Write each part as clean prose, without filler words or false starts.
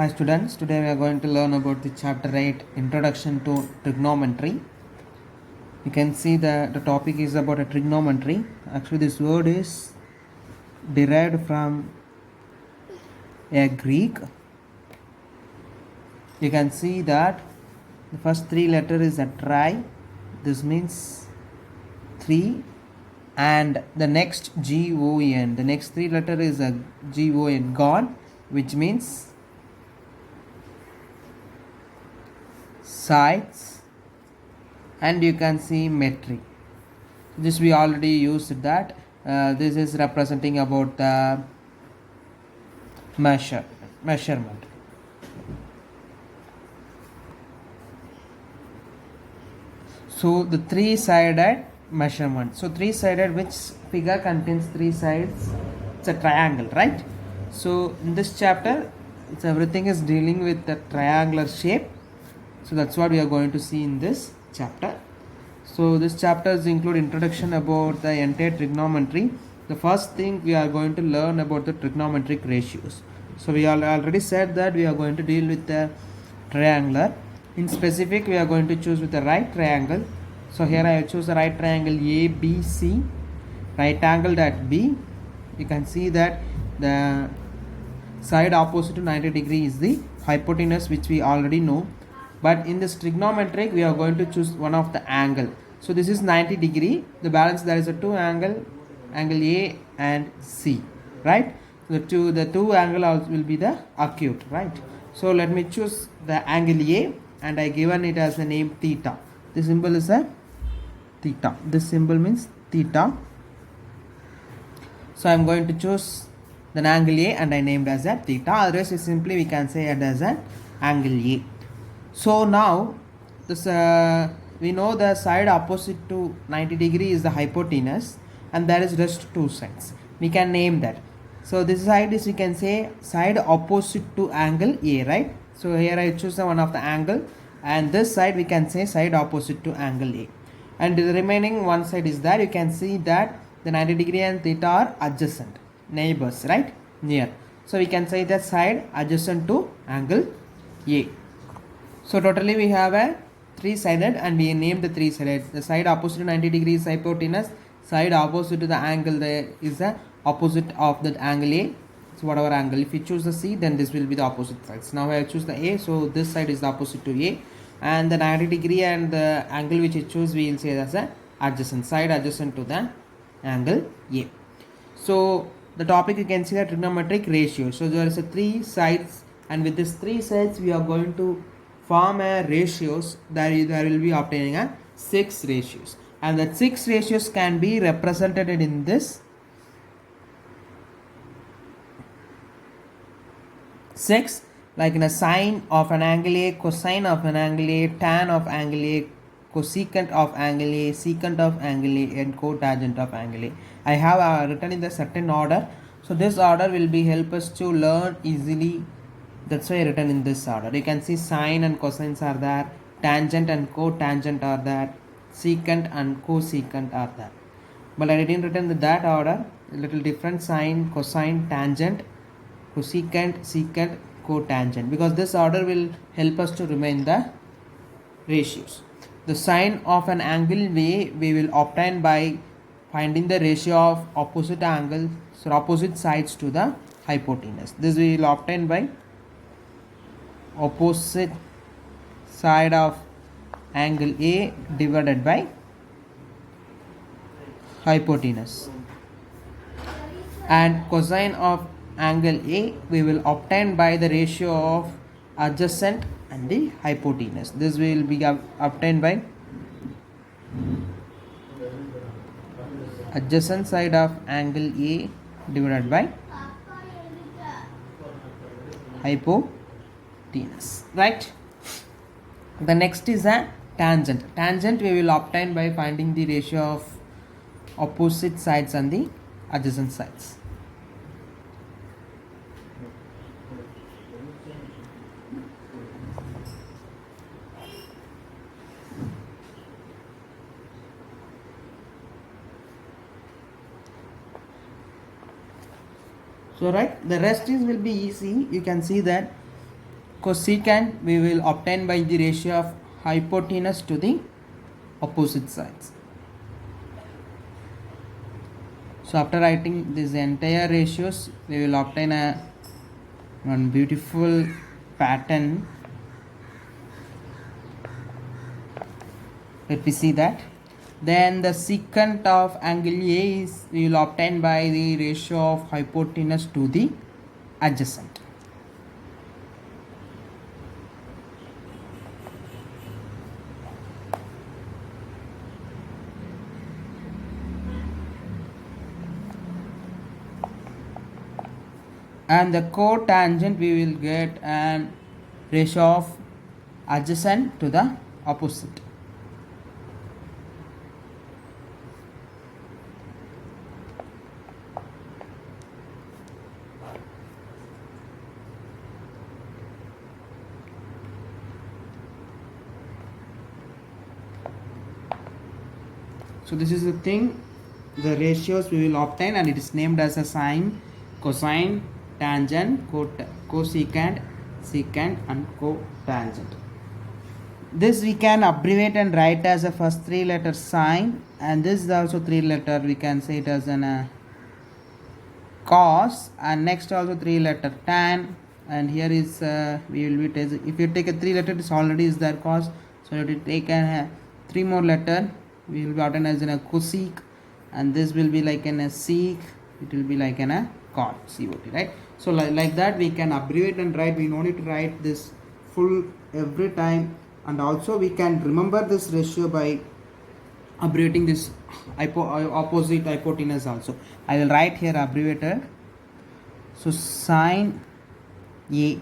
Hi students, today we are going to learn about the chapter 8 Introduction to Trigonometry. You can see that the topic is about a trigonometry. Actually this word is derived from a Greek. You can see that the first three letter is a tri. This means 3, and the next G-O-N. The next three letter is a G-O-N, God, which means sides, and you can see metric. This we already used that. This is representing about the measurement. So the three-sided measurement. So three-sided, which figure contains three sides? It's a triangle, right? So in this chapter, it's everything is dealing with the triangular shape. So that's what we are going to see in this chapter. So this chapters include introduction about the entire trigonometry. The first thing we are going to learn about the trigonometric ratios. So we already said that we are going to deal with the triangular. In specific, we are going to choose with the right triangle. So here I choose the right triangle ABC, right angled at B. You can see that the side opposite to 90 degree is the hypotenuse, which we already know. But in this trigonometric, we are going to choose one of the angle. So this is 90 degree. The balance, there is a two angle A and C, right? The two angle will be the acute, right? So let me choose the angle A, and I given it as the name theta. The symbol is a theta. This symbol means theta. So I am going to choose the angle A, and I named as a theta. Otherwise, simply we can say it as an angle A. So now this we know the side opposite to 90 degree is the hypotenuse, and there is just two sides. We can name that. So this side is, we can say, side opposite to angle A, right? So here I choose the one of the angle, and this side we can say side opposite to angle A, and the remaining one side is there. You can see that the 90 degree and theta are adjacent neighbors, right? Near. So we can say that side adjacent to angle A. So totally we have a three-sided, and we named the three-sided. The side opposite to 90 degrees hypotenuse, side opposite to the angle there is the opposite of that angle A. So whatever angle, if you choose the C, then this will be the opposite sides. Now I choose the A, so this side is the opposite to A, and the 90 degree and the angle which you choose, we will say as a adjacent side, adjacent to the angle A. So the topic, you can see the trigonometric ratio. So there is a three sides, and with these three sides we are going to form a ratios. There will be obtaining a 6 ratios, and that 6 ratios can be represented in this 6, like in a sine of an angle A, cosine of an angle A, tan of angle A, cosecant of angle A, secant of angle A, and cotangent of angle A. I have written in the certain order. So this order will be help us to learn easily. That's why I written in this order. You can see sine and cosines are there, tangent and cotangent are there, secant and cosecant are there. But I didn't written in that order. A little different: sine, cosine, tangent, cosecant, secant, cotangent, because this order will help us to remain the ratios. The sine of an angle we will obtain by finding the ratio of opposite angles, so opposite sides to the hypotenuse. This we will obtain by opposite side of angle A divided by hypotenuse. And cosine of angle A we will obtain by the ratio of adjacent and the hypotenuse. This will be obtained by adjacent side of angle A divided by hypotenuse, right? The next is a tangent. Tangent we will obtain by finding the ratio of opposite sides and the adjacent sides. So right, the rest is will be easy. You can see that cosecant we will obtain by the ratio of hypotenuse to the opposite sides. So after writing these entire ratios, we will obtain one beautiful pattern. Let me see that. Then the secant of angle A is we will obtain by the ratio of hypotenuse to the adjacent. And the cotangent we will get an ratio of adjacent to the opposite. So this is the thing, the ratios we will obtain, and it is named as a sine, cosine, tangent, cosecant, secant and cotangent. This we can abbreviate and write as a first 3 letter sine, and this is also 3 letter, we can say it as an cos, and next also 3 letter tan, and here is we will be if you take a 3 letter, it already is there cos, so you have to take a 3 more letter, we will be obtained as in a cosec, and this will be like in a sec, it will be like in a cot, COT, right? So like that we can abbreviate and write, we no need to write this full every time, and also we can remember this ratio by abbreviating this opposite hypotenuse also. I will write here abbreviated. So sine A,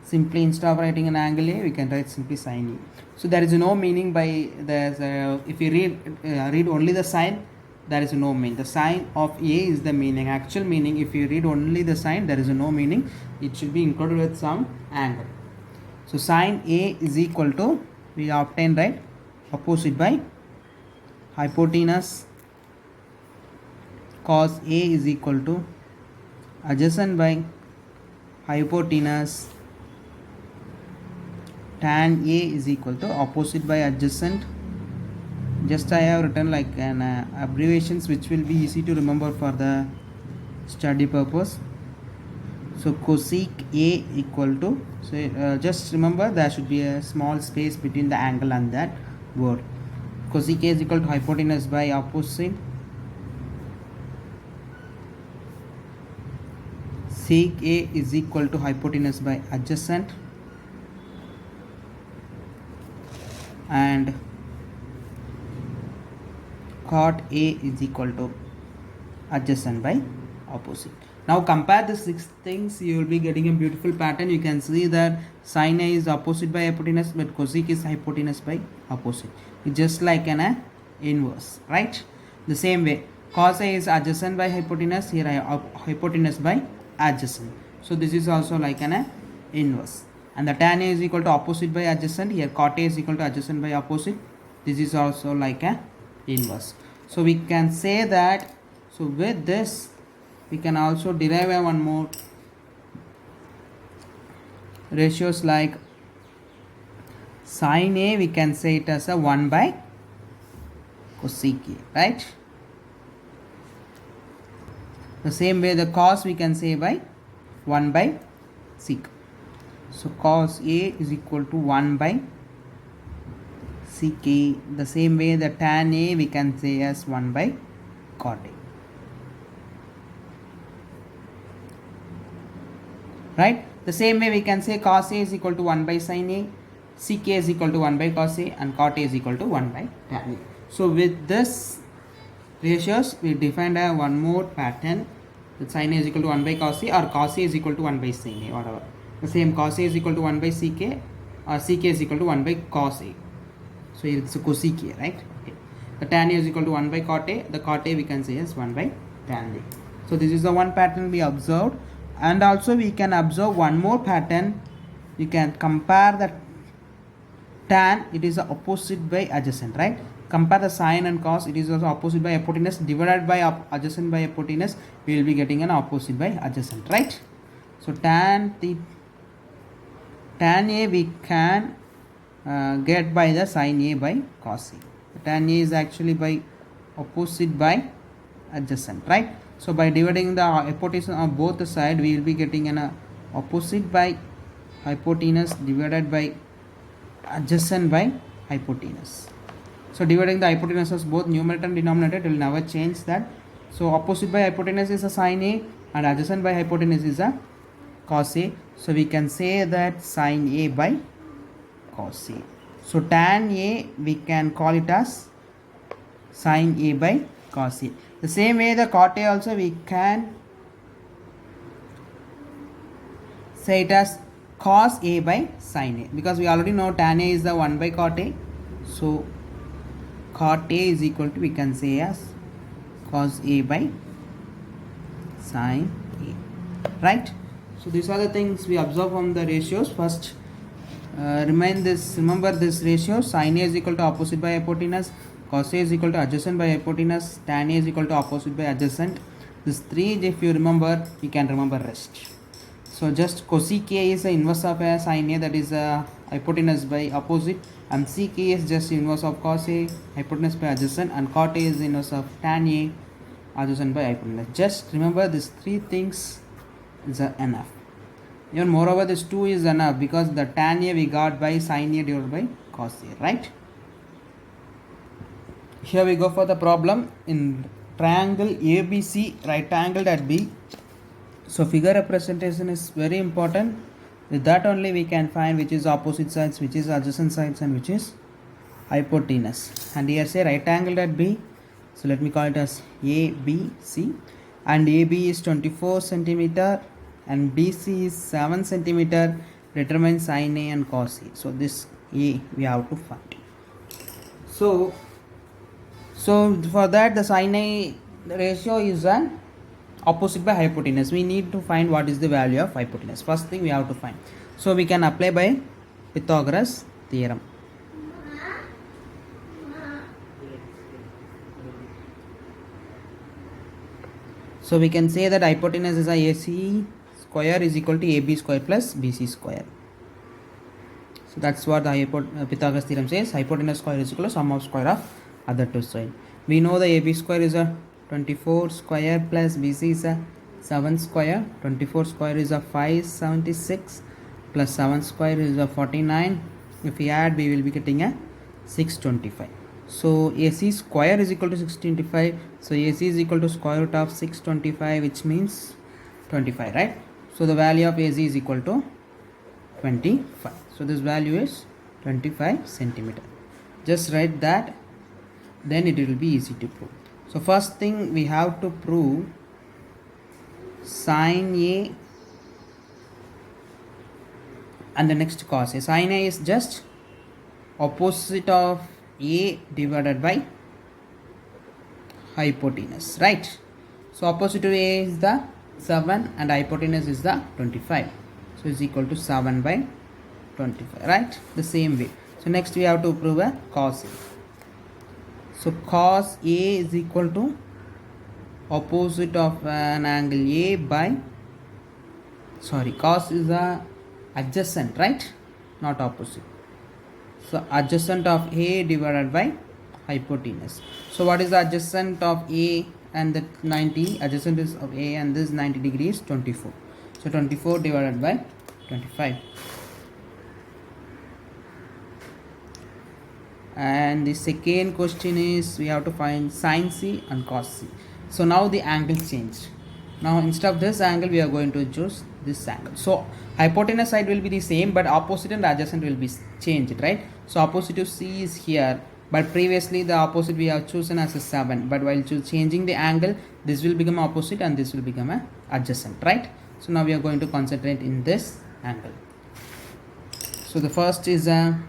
simply instead of writing an angle A, we can write simply sine A. So there is no meaning by the if you read only the sine, there is no meaning. The sine of A is the meaning. Actual meaning, if you read only the sine, there is no meaning. It should be included with some angle. So sine A is equal to, we obtain, right, opposite by hypotenuse, cos A is equal to adjacent by hypotenuse, tan A is equal to opposite by adjacent. Just I have written like an abbreviations which will be easy to remember for the study purpose. So cosec A equal to, so just remember there should be a small space between the angle and that word. Cosec A is equal to hypotenuse by opposite, sec A is equal to hypotenuse by adjacent, and cot A is equal to adjacent by opposite. Now compare the 6 things, you will be getting a beautiful pattern. You can see that sine A is opposite by hypotenuse, but cosec is hypotenuse by opposite. It's just like an inverse, right? The same way, cos A is adjacent by hypotenuse, here hypotenuse by adjacent. So this is also like an inverse. And the tan A is equal to opposite by adjacent, here cot A is equal to adjacent by opposite. This is also like a inverse. So we can say that, so with this we can also derive one more ratios like sine A, we can say it as a 1 by cosec A, right? The same way the cos we can say by 1 by sec. So cos A is equal to 1 by sec A. The same way the tan A we can say as 1 by cot A. Right? The same way we can say cos A is equal to 1 by sin A, sec A is equal to 1 by cos A, and cot A is equal to 1 by tan A. So with this ratios we defined one more pattern, that sin A is equal to 1 by cos A, or cos A is equal to 1 by sin A, whatever. The same, cos A is equal to 1 by sec A, or sec A is equal to 1 by cos A. So here it's a cosec A, right? Okay. The tan A is equal to 1 by cot A, the cot A we can say as 1 by tan A. So this is the one pattern we observed, and also we can observe one more pattern. You can compare the tan, it is the opposite by adjacent, right? Compare the sine and cos, it is also opposite by hypotenuse divided by adjacent by hypotenuse, we will be getting an opposite by adjacent, right? So tan tan A we can get by the sin A by cos A. Tan A is actually by opposite by adjacent, right? So by dividing the hypotenuse of both the side, we will be getting an opposite by hypotenuse divided by adjacent by hypotenuse. So dividing the hypotenuses both numerator and denominator, it will never change that. So opposite by hypotenuse is a sin A and adjacent by hypotenuse is a cos A. So we can say that sin A by cos A. So tan A we can call it as sin A by cos A. The same way the cot A also we can say it as cos A by sin A, because we already know tan A is the 1 by cot A. So cot A is equal to, we can say as cos A by sin A, right? So these are the things we observe from the ratios. First, remember this ratio: sin A is equal to opposite by hypotenuse, cos A is equal to adjacent by hypotenuse, tan A is equal to opposite by adjacent. These three, if you remember, you can remember rest. So just cosec A is the inverse of a sin A, that is hypotenuse by opposite, and sec A is just inverse of cos A, hypotenuse by adjacent, and cot A is inverse of tan A, adjacent by hypotenuse. Just remember these three things is enough. Even moreover, this 2 is enough, because the tan A we got by sin A divided by cos A, right? Here we go for the problem in triangle ABC, right angled at B. So figure representation is very important. With that only we can find which is opposite sides, which is adjacent sides, and which is hypotenuse. And here say right angled at B. So let me call it as ABC, and AB is 24 centimeter and BC is 7 centimeter. Determine sin A and cos A. So this A we have to find. So for that, the sin A ratio is an opposite by hypotenuse. We need to find what is the value of hypotenuse. First thing we have to find. So we can apply by Pythagoras theorem. So we can say that hypotenuse is a AC square is equal to AB square plus BC square. So that's what the Pythagoras theorem says. Hypotenuse square is equal to sum of square of other two sides. We know the AB square is a 24 square plus BC is a 7 square. 24 square is a 576 plus 7 square is a 49. If we add, we will be getting a 625. So AC square is equal to 625. So AC is equal to square root of 625, which means 25, right? So the value of AC is equal to 25. So this value is 25 centimeter. Just write that, then it will be easy to prove. So first thing we have to prove sin A and the next cos A. Sin A is just opposite of A divided by hypotenuse, right? So opposite to A is the 7 and hypotenuse is the 25. So is equal to 7 by 25, right? The same way. So next we have to prove a cos A. So cos A is equal to opposite of an angle A by, cos is a adjacent, right? Not opposite. So adjacent of A divided by hypotenuse. So what is the adjacent of A and the 90? Adjacent is of A and this 90 degrees 24. So 24 divided by 25. And the second question is we have to find sin C and cos C. So now the angle changed. Now instead of this angle we are going to choose this angle. So hypotenuse side will be the same, but opposite and adjacent will be changed, right? So opposite to C is here, but previously the opposite we have chosen as a 7, but while changing the angle, this will become opposite and this will become a adjacent, right? So now we are going to concentrate in this angle. So the first is a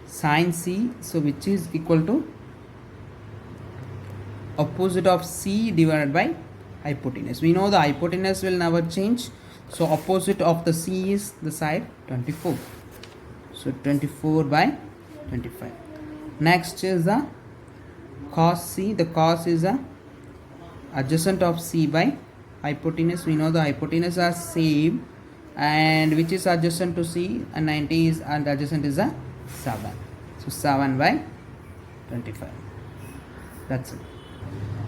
sin C, so which is equal to opposite of C divided by hypotenuse. We know the hypotenuse will never change, so opposite of the C is the side 24. So 24 by 25. Next is the cos C. The cos is a adjacent of C by hypotenuse. We know the hypotenuse are same, and which is adjacent to C, and 90 is, and adjacent is a 7. So 7 by 25. That's it.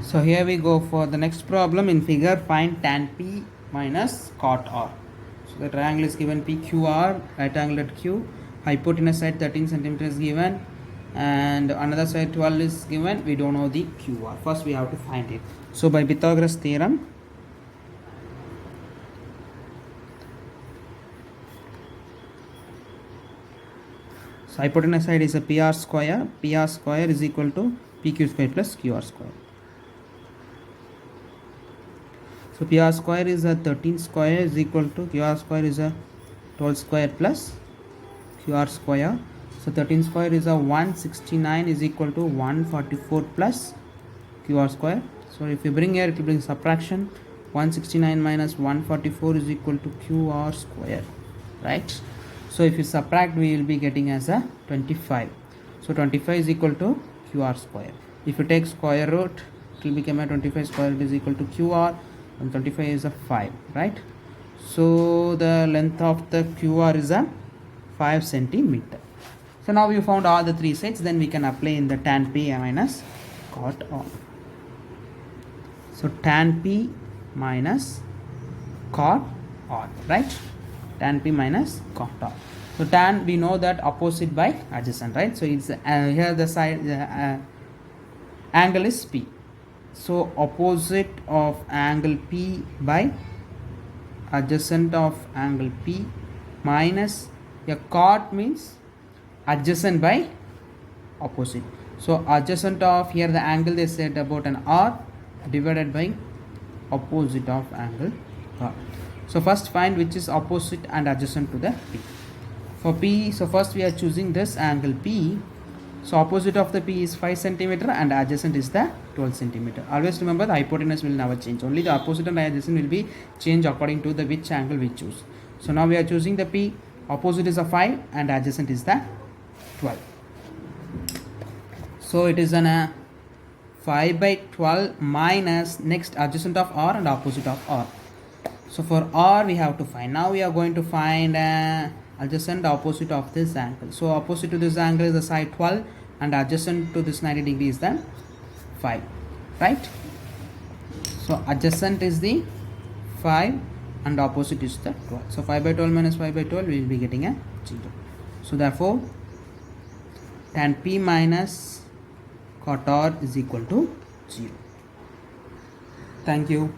So here we go for the next problem. In figure, find tan P minus cot R. So the triangle is given PQR, right angle at Q, hypotenuse side 13 cm is given, and another side 12 is given. We don't know the QR. First we have to find it. So by Pythagoras theorem, so hypotenuse side is a PR square. PR square is equal to PQ square plus QR square. So PR square is a 13 square is equal to QR square is a 12 square plus QR square. So 13 square is a 169 is equal to 144 plus QR square. So if you bring here, it will bring subtraction. 169 minus 144 is equal to QR square, right? So if you subtract, we will be getting as a 25. So 25 is equal to QR square. If you take square root, it will become a 25 square root is equal to QR, and 25 is a 5, right? So the length of the QR is a 5 centimeter. So now you found all the three sides, then we can apply in the tan P minus cot R. So tan P minus cot R, right? Tan P minus cot R. So tan, we know that opposite by adjacent, right? So it's here the side angle is P. So opposite of angle P by adjacent of angle P minus a cot means adjacent by opposite. So adjacent of here the angle they said about an R divided by opposite of angle R. So first find which is opposite and adjacent to the P. For P, so first we are choosing this angle P. So opposite of the P is 5 centimeter and adjacent is the 12 centimeter. Always remember the hypotenuse will never change. Only the opposite and adjacent will be changed according to the which angle we choose. So now we are choosing the P. Opposite is a 5 and adjacent is the 12. So it is an 5 by 12 minus next adjacent of R and opposite of R. So for R we have to find. Now we are going to find adjacent opposite of this angle. So opposite to this angle is the side 12 and adjacent to this 90 degree is the 5, right? So adjacent is the 5 and opposite is the 12. So 5 by 12 minus 5 by 12 we will be getting a 0. So therefore tan P minus cot R is equal to 0. Thank you.